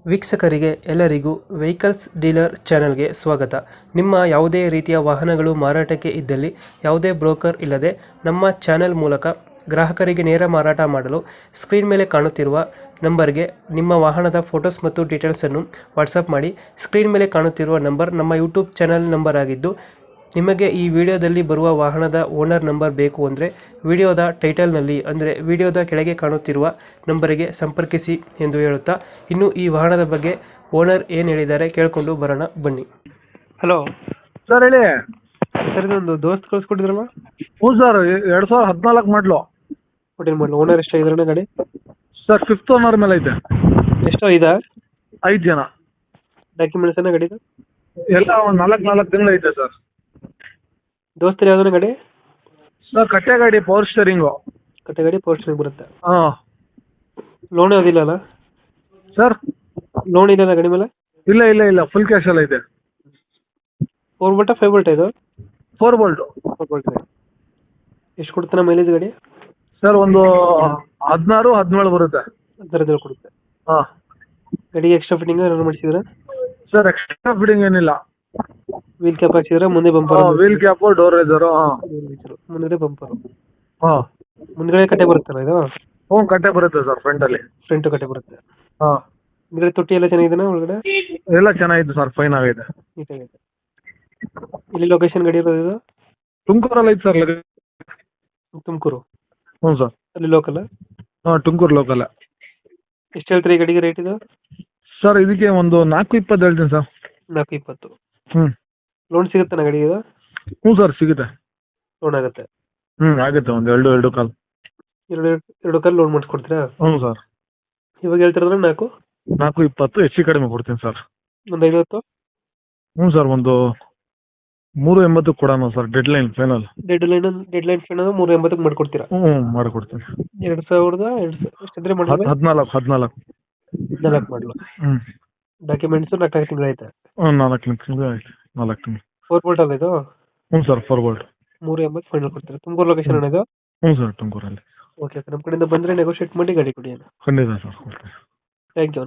ವೀಕ್ಷಕರಿಗೆ ಎಲ್ಲರಿಗೂ vehicles dealer ಚಾನೆಲ್ಗೆ ಸ್ವಾಗತ. ನಿಮ್ಮ ಯಾವುದೇ ರೀತಿಯ ವಾಹನಗಳು ಮಾರಾಟಕ್ಕೆ ಇದ್ದಲ್ಲಿ ಯಾವುದೇ ಬ್ರೋಕರ್ ಇಲ್ಲದೆ ನಮ್ಮ ಚಾನೆಲ್ ಮೂಲಕ ಗ್ರಾಹಕರಿಗೆ ನೇರ ಮಾರಾಟ ಮಾಡಲು ಸ್ಕ್ರೀನ್ ಮೇಲೆ ಕಾಣುತ್ತಿರುವ ನಂಬರ್ಗೆ ನಿಮ್ಮ ವಾಹನದ ಫೋಟೋಸ್ ಮತ್ತು ಡೀಟೇಲ್ಸನ್ನು ವಾಟ್ಸಪ್ ಮಾಡಿ. ಸ್ಕ್ರೀನ್ ಮೇಲೆ ಕಾಣುತ್ತಿರುವ ನಂಬರ್ ನಮ್ಮ ಯೂಟ್ಯೂಬ್ ಚಾನೆಲ್ ನಂಬರ್ ಆಗಿದ್ದು, ನಿಮಗೆ ಈ ವಿಡಿಯೋದಲ್ಲಿ ಬರುವ ವಾಹನದ ಓನರ್ ನಂಬರ್ ಬೇಕು ಅಂದರೆ ವಿಡಿಯೋದ ಟೈಟಲ್ನಲ್ಲಿ ಅಂದರೆ ವಿಡಿಯೋದ ಕೆಳಗೆ ಕಾಣುತ್ತಿರುವ ನಂಬರಿಗೆ ಸಂಪರ್ಕಿಸಿ ಎಂದು ಹೇಳುತ್ತಾ, ಇನ್ನು ಈ ವಾಹನದ ಬಗ್ಗೆ ಓನರ್ ಏನು ಹೇಳಿದ್ದಾರೆ ಕೇಳಿಕೊಂಡು ಬರೋಣ ಬನ್ನಿ. ಹಲೋ ಸರ್ ಹೇಳಿ. ಸರ್, ಇದೊಂದು ದೋಸ್ತ್ ಕಳಿಸ್ಕೊಟ್ಟಿದ್ರಲ್ಲ, ಹ್ಞೂ ಸರ್, 2014 ಮಾಡಲು. ಹೋಟೆಲ್ ಮಾಡಲು. ಓನರ್ ಎಷ್ಟಾಗಿದ್ರಣ್ಣ ಗಾಡಿ? ಸರ್ 5th ಓನರ್ ಮೇಲೆ ಐತೆ. ಎಷ್ಟು ಐದಾ? 5 ಜನ. ಡಾಕ್ಯುಮೆಂಟ್ಸ್ ಅನ್ನ ಗಾಡಿದು ಎಲ್ಲ ಒಂದು 4 ತಿಂಗಳು ಐತೆ ಸರ್. ದೋಸ್ತರು ಯಾವ್ದಾನ ಗಾಡಿ? ಸರ್ ಕಟ್ಟೆ ಗಾಡಿ, ಪವರ್ ಸ್ಟೇರಿಂಗು. ಕಟ್ಟೆ ಗಾಡಿ, ಪವರ್ ಸ್ಟೇರಿಂಗ್ ಬರುತ್ತೆ. ಹಾಂ. ಲೋನ್ ಯಾವುದಿಲ್ಲ ಅಲ್ಲ? ಸರ್ ಲೋನ್ ಇದೆಯಲ್ಲ ಗಾಡಿ ಮೇಲೆ? ಇಲ್ಲ ಫುಲ್ ಕ್ಯಾಶಲ್ಲಿ ಐತೆ. 4 ಬೋಲ್ಟಾ 5 ಬೋಲ್ಟ್ ಇದು? 4 ಬೋಲ್ಟು. 4 ಬೋಲ್ಟ್ ಗಾಡಿ. ಎಷ್ಟು ಕೊಡ್ತಾನೆ ಮೈಲೇಜ್ ಗಾಡಿ? ಸರ್ ಒಂದು 16-17 ಬರುತ್ತೆ. ಅದರದ್ದು ಕೊಡುತ್ತೆ. ಹಾಂ. ಗಾಡಿಗೆ ಎಕ್ಸ್ಟ್ರಾ ಫಿಟ್ಟಿಂಗ್ ಏನಾದ್ರು ಮಾಡಿಸಿದ್ರೆ? ಸರ್ ಎಕ್ಸ್ಟ್ರಾ ಫಿಟ್ಟಿಂಗ್ ಏನಿಲ್ಲ. ವೀಲ್ ಕ್ಯಾಪ್ ಹಾಕ್ಸಿದ್ರೆ ಮುಂದೆ bumper? Wheel cap, door riser. ಹಾಂ. ಮುಂದೆ ಬಂಪರ್. ಹಾಂ. ಮುಂದ್ಗಡೆ ಕಟ್ಟೆ ಬರುತ್ತಲ್ಲ ಇದು? ಹ್ಞೂ ಕಟ್ಟೆ ಬರುತ್ತೆ ಸರ್ ಫ್ರಂಟಲ್ಲಿ. ಫ್ರಂಟ್ ಕಟ್ಟೆ ಬರುತ್ತೆ. ಹಾಂ. ಮುಂದ್ಗಡೆ ತೊಟ್ಟಿ ಎಲ್ಲ ಚೆನ್ನಾಗಿದೆನಾ ಒಳಗಡೆ? ಎಲ್ಲ ಚೆನ್ನಾಗಿದೆ ಸರ್, ಫೈನ್ ಆಗೈತೆ. ನೀಟಾಗೈತೆ. ಇಲ್ಲಿ ಲೊಕೇಶನ್ ಗಾಡಿ ಇರೋದು ಇದು? ತುಮಕೂರಲ್ಲಿ ಐತೆ ಸರ್. ತುಮಕೂರು? ಹ್ಞೂ ಸರ್. ಅಲ್ಲಿ ಲೋಕಲ್? ಹಾಂ, ತುಮಕೂರು ಲೋಕಲ್. ಎಷ್ಟು ಹೇಳ್ತೀರಿ ಈ ಗಾಡಿಗೆ ರೇಟ್ ಇದು? ಸರ್ ಇದಕ್ಕೆ ಒಂದು 420 ಹೇಳ್ತೀನಿ ಸರ್. 420. ಹ್ಞೂ. ಲೋನ್ ಸಿಗುತ್ತಾನ ಗಾಡಿ ಇದು? ಹ್ಞೂ ಸರ್ ಸಿಗುತ್ತೆ. ಲೋನ್ ಆಗುತ್ತೆ? ಆಗುತ್ತೆ. ಒಂದು ಎರಡು ಕಾಲ್. ಎರಡು ಕಾಲ್ ಲೋನ್ ಮಾಡಿಸ್ಕೊಡ್ತೀರಾ? ಹ್ಞೂ ಸರ್. ಇವಾಗ ಹೇಳ್ತಿರೋದ್ರೆ 420 ಹೆಚ್ಚು ಕಡಿಮೆ ಕೊಡ್ತೀನಿ ಸರ್. ಒಂದು 50? ಹ್ಞೂ ಸರ್, ಒಂದು 380 ಕೊಡೋಣ sir. Dead line final. Dead line final 380 ಮಾಡ್ಕೊಡ್ತೀರಾ? ಹ್ಞೂ ಮಾಡಿಕೊಡ್ತೀನಿ. 2000 ಎಷ್ಟಿದ್ರೆ ಮಾಡಲು? 14 ಮಾಡಲು. ಹ್ಞೂ. ಡಾಕ್ಯುಮೆಂಟ್ಸ್ 4 ತಿಂಗಳು ಐತೆ? ಹ್ಞೂ 4 ತಿಂಗಳು ಆಯ್ತು. 4 ತಿಂಗಳು. 4 ಬೋಲ್ಟ್ ಅಲ್ಲ ಇದು? ಹ್ಞೂ ಸರ್ 4 ಬೋಲ್ಟ್. 380 ಫೈನಲ್ ಕೊಡ್ತೀರಾ? ತುಮಕೂರು ಲೊಕೇಶನ್ ಇದು? ಹ್ಞೂ ಸರ್ ತುಮಕೂರಲ್ಲಿ. ಓಕೆ, ನಮ್ಮ ಕಡೆಯಿಂದ ಬಂದರೆ ನೆಗೋಷಿಯೇಟ್ ಮಾಡಿ ಗಾಡಿ ಕೊಡಿ. ಖಂಡಿತ ಸರ್. Thank you.